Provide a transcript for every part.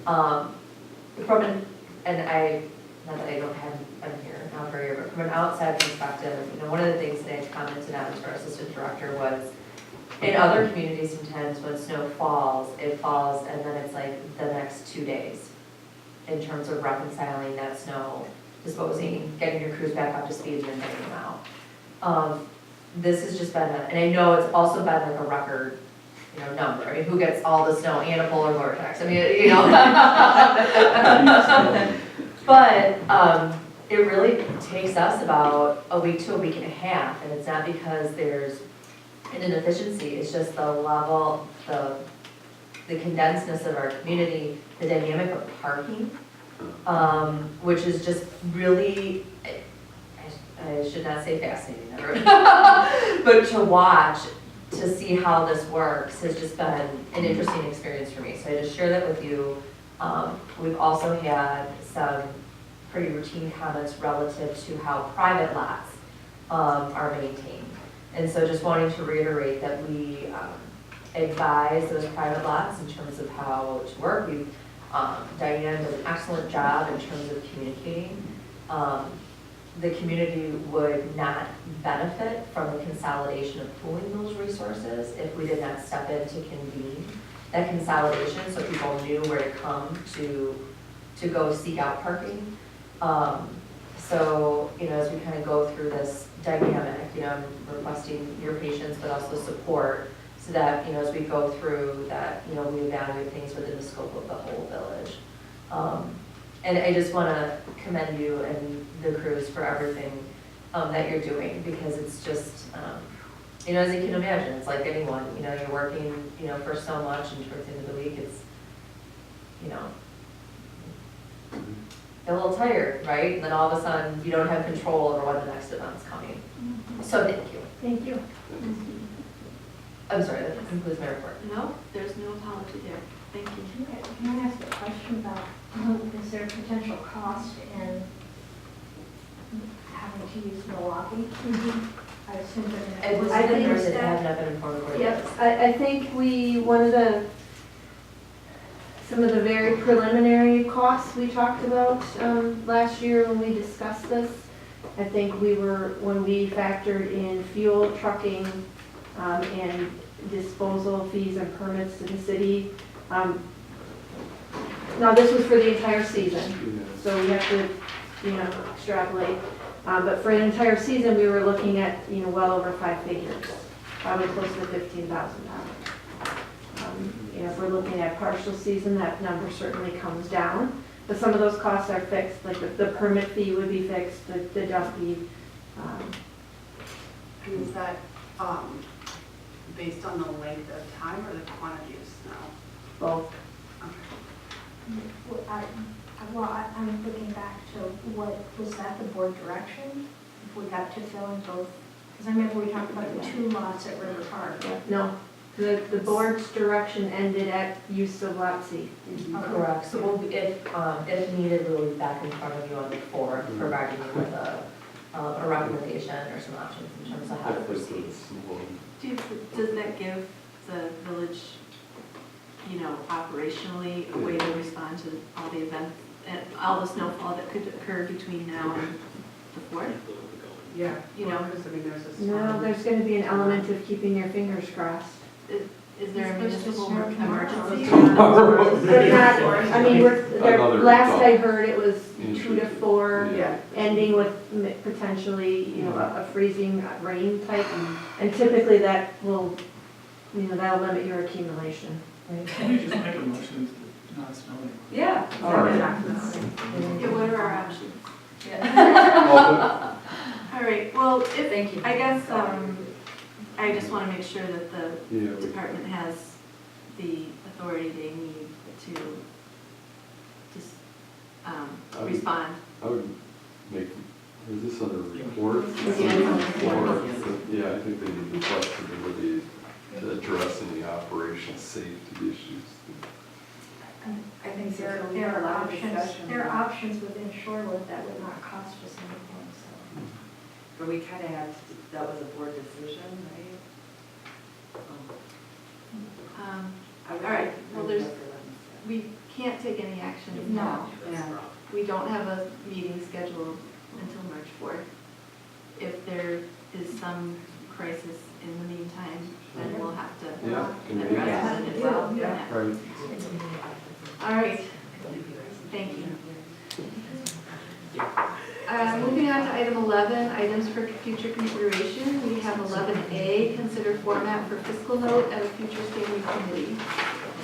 From an, and I, not that I don't have them here now for a year, but from an outside perspective, you know, one of the things that I commented on to our assistant director was, in other communities, sometimes when snow falls, it falls and then it's like the next 2 days in terms of reconciling that snow, disposing, getting your crews back up to speed and then getting them out. This has just been, and I know it's also been like a record, you know, number. I mean, who gets all the snow and a polar vortex? I mean, you know. But it really takes us about a week to a week and a half, and it's not because there's an inefficiency, it's just the level, the condensedness of our community, the dynamic of parking, which is just really, I should not say fascinating ever, but to watch, to see how this works has just been an interesting experience for me. So I just share that with you. We've also had some pretty routine comments relative to how private lots are maintained. And so just wanting to reiterate that we advise those private lots in terms of how to work. Diane does an excellent job in terms of communicating. The community would not benefit from the consolidation of pooling those resources if we did not step in to convene that consolidation so people knew where to come to go seek out parking. So, you know, as we kind of go through this dynamic, you know, I'm requesting your patience, but also support so that, you know, as we go through that, you know, we evaluate things within the scope of the whole village. And I just want to commend you and the crews for everything that you're doing, because it's just, you know, as you can imagine, it's like anyone, you know, you're working, you know, for so much, and towards the end of the week, it's, you know, a little tired, right? And then all of a sudden, you don't have control over when the next event's coming. So thank you. Thank you. I'm sorry, that concludes my report. No, there's no apology there. Thank you. Can I ask a question about, is there potential cost in having to use Milwaukee? I assume that. It was I the think nurse that that- have not been informed of what it Yep, is. I think some of the very preliminary costs we talked about last year when we discussed this, I think when we factored in fuel, trucking, and disposal fees and permits to the city. Now, this was for the entire season, so we have to, you know, extrapolate. But for an entire season, we were looking at, you know, well over 5 figures, probably close to $15,000. You know, if we're looking at partial season, that number certainly comes down. But some of those costs are fixed, like the permit fee would be fixed, the dump fee. Is that based on the length of time or the quantity of snow? Both. I'm looking back to what, was that the board direction? If we got to fill in both, because I remember we talked about the 2 lots at River Park. No, the board's direction ended at use of lot C. Correct. So we'll, if needed, we'll be back in front of you on the 4th, providing you with a recommendation or some options in terms of how to proceed. Does that give the village, you know, operationally a way to respond to all the events and all the snowfall that could occur between now and the 4th? Yeah. You know, because I mean, there's a No, storm. there's going to be an element of keeping your fingers crossed. Is there a It's supposed to municipal snow emergency? But not, I mean, Another last thought. I heard it was 2 to 4, Yeah. ending with potentially, you know, a freezing rain type. And typically that will, you know, that'll limit your accumulation. Can we just make a motion to not snow anymore? Yeah. All right. Yeah, what are our options? Yeah. All right, well, Thank you. I guess, I just want to make sure that the Yeah, department has the authority they need to just respond. I would make, is this under report? Yeah. Yeah, I think they need the flexibility to address any operational safety issues. I think there are options within Shorewood that would not cost us anything, so. But we kind of had, that was a board decision, right? All right, well, we can't take any action. No. Yeah. We don't have a meeting scheduled until March 4th. If there is some crisis in the meantime, then we'll have to Yeah. address it as well. Yeah. Right. All right, thank you. Moving on to item 11, items for future consideration. We have 11A, consider format for fiscal note at a future standing committee.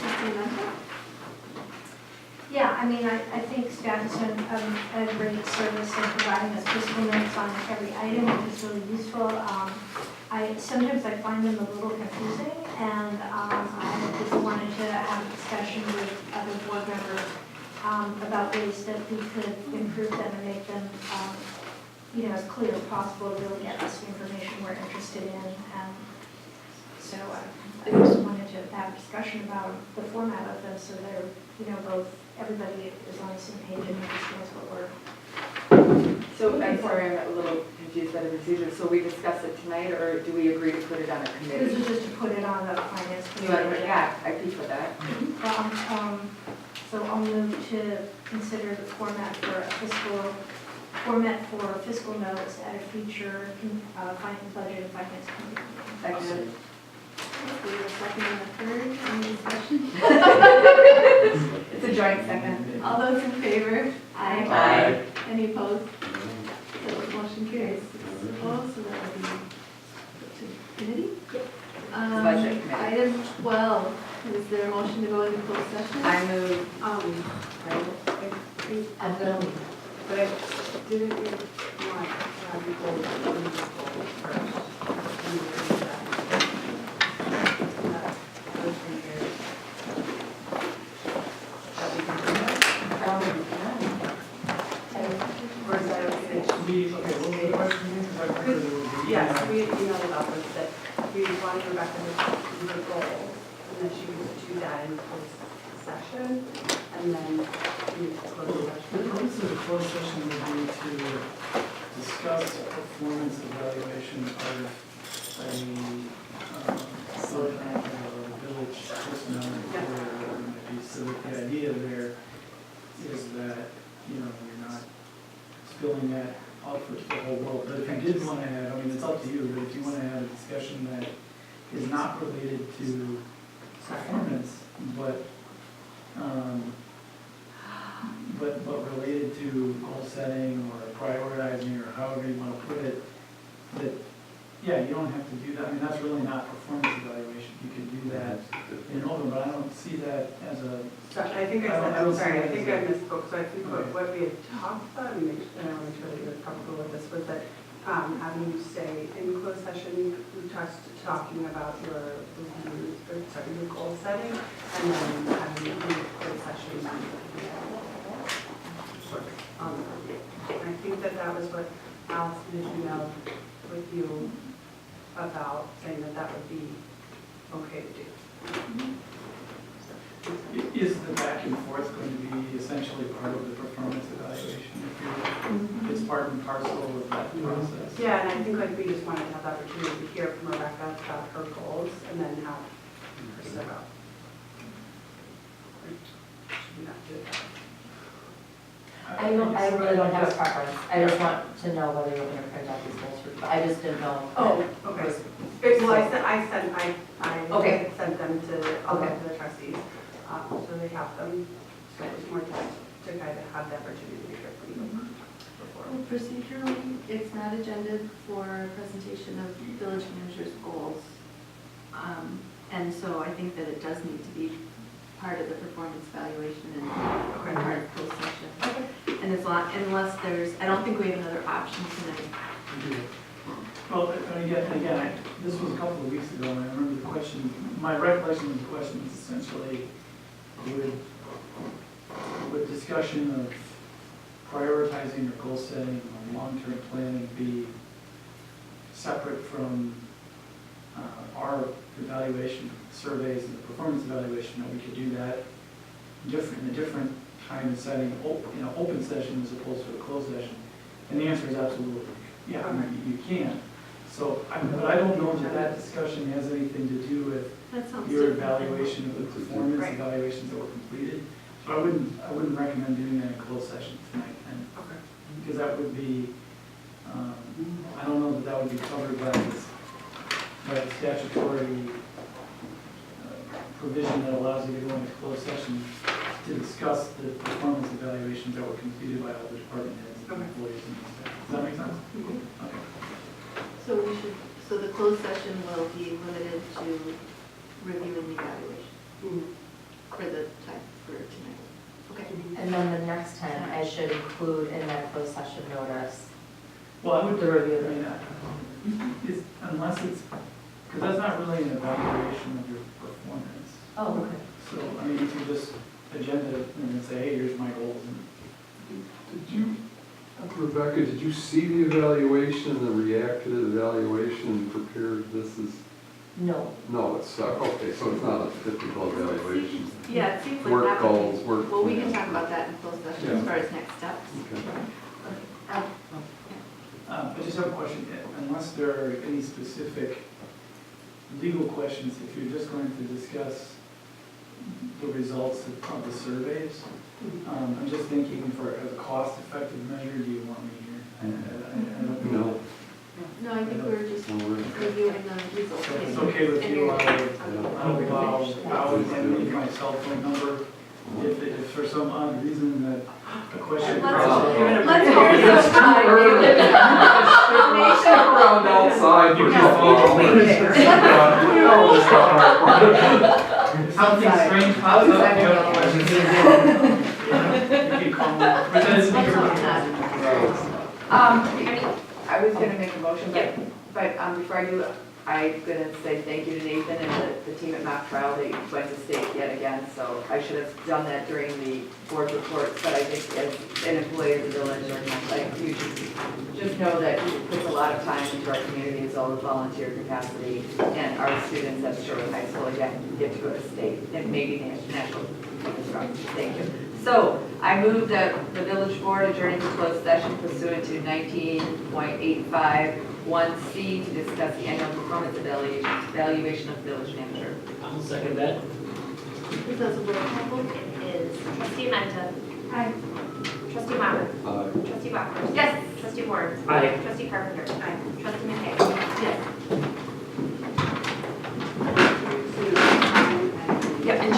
Trustee Mentor? Yeah, I mean, I think staff has done a great service in providing us fiscal notes on every item, which is really useful. Sometimes I find them a little confusing, and I just wanted to have a discussion with other board members about ways that we could improve them and make them, as clear as possible, to really get us the information we're interested in. And so I just wanted to have a discussion about the format of them so they're, both, everybody is on the same page and understands what we're. So I'm sorry, I'm a little confused by the procedure. So we discuss it tonight, or do we agree to put it on a This committee? is just to put it on the finance You want committee. to, yeah, I agree with that. So I'll move to consider the format for fiscal notes at a future budget and finance committee. Second. We have a second and a third, any discussion? It's a joint second. All those in favor? Aye. Any opposed? So motion carries. Opposed, so that will be put to committee? Budget committee. Item 12, is there a motion to go into closed session? I move, I'm gonna leave. But I didn't want to have you go first. Or is that okay? Okay, well, the question is, I prefer there would be. Yes, we emailed about this, that we wanted Rebecca to do the goals, and then she would do that in closed session, and then we close the The session. purpose of the closed session would be to discuss performance evaluation of a village personnel employee, or whatever it might be. So that the idea there is that, you're not spilling that out for the whole world. But if you did want to have, it's up to you, but if you want to have a discussion that is not related to performance, but related to goal setting or prioritizing, or however you want to put it, that, yeah, you don't have to do that. That's really not performance evaluation. You could do that in open, but I don't see that as a, So I think I don't- I I'm don't sorry, see I that think as I a- misspoke, so I think what we had talked about, and I want to make sure that you're comfortable with this, was that having you stay in closed session, we talking about your reviews, or sorry, your goal setting, and then having you leave closed session on the review. And I think that was what Allison had emailed with you about, saying that would be okay to do. is the back and forth going to be essentially part of the performance evaluation? If you're, it's part and parcel of that process? Yeah, and I think we just wanted to have the opportunity to hear from Rebecca about her goals and then have her set up. Or should we not do that? I really don't have a preference. I just want to know whether you're gonna print out these goals for, I just didn't know. Oh, okay. Well, I Okay. sent them to all Okay. of the trustees, so they have them. So it was more to kind of have the opportunity to hear from you before. Well, procedurally, it's not agended for presentation of village manager's goals. And so I think that it does need to be part of the performance evaluation and part of closed session. And unless there's, I don't think we have another option tonight. Well, again, this was a couple of weeks ago, and I remember the question, my recollection of the question was essentially, would discussion of prioritizing or goal setting or long-term planning be separate from our evaluation surveys and the performance evaluation, that we could do that in a different time and setting, open session as opposed to a closed session? And the answer is absolutely, yeah, you can. So, but I don't know that discussion has anything to do with That sounds your different. evaluation of the performance Right. evaluations that were completed. So So I wouldn't recommend doing that in closed session tonight, and, Okay. because that would be, I don't know that that would be covered by this, by the statutory provision that allows you to go into closed session to discuss the performance evaluations that were completed by all the department heads and Okay. employees and staff. Does that make sense? Mhm. Okay. So we should, so the closed session will be limited to reviewing the evaluation Mhm. for the time, for tonight. Okay. And then the next time, I should include in that closed session notice. Well, I would, The review. I mean, unless it's, because that's not really an evaluation of your performance. Oh, okay. So, I mean, you can just agenda it and then say, hey, here's my goals. And Did you, Rebecca, did you see the evaluation and react to the evaluation and prepare this as, No. no, it's, okay, so it's not a typical evaluation. Yeah, it seems like Work that would be. goals, work. Well, we can talk about that in closed session Yeah. as far as next steps. Okay. I just have a question, unless there are any specific legal questions, if you're just going to discuss the results of the surveys, I'm just thinking for a cost-effective measure, do you want me here? I don't know. No, No, I think we're just no, we're, reviewing the results. So if it's okay with you, I would leave my cell phone number. If for some odd reason that a question. Let's hope it's time. around outside, you can follow. If something strange pops up, you have questions. You can call me. But then it's I was gonna make a motion, but before I do, I'm gonna say thank you to Nathan and the team at mock trial. They went to state yet again, so I should have done that during the board reports, but I think as an employee of the village, like, you should just know that he puts a lot of time into our community as well as volunteer capacity, and our students at Shorewood High School again get to go to state and maybe national. Thank you. So I move that the village board adjourn into closed session pursuant to 19.85 1C to discuss the annual performance evaluation of village manager. I'll second that. Who does a roll call vote? It is trustee Menta, Aye. trustee Mauer, trustee Bachner. Yes. Trustee Warren. Aye. Trustee Carpenter. Trustee McKay. Yes. Yep, and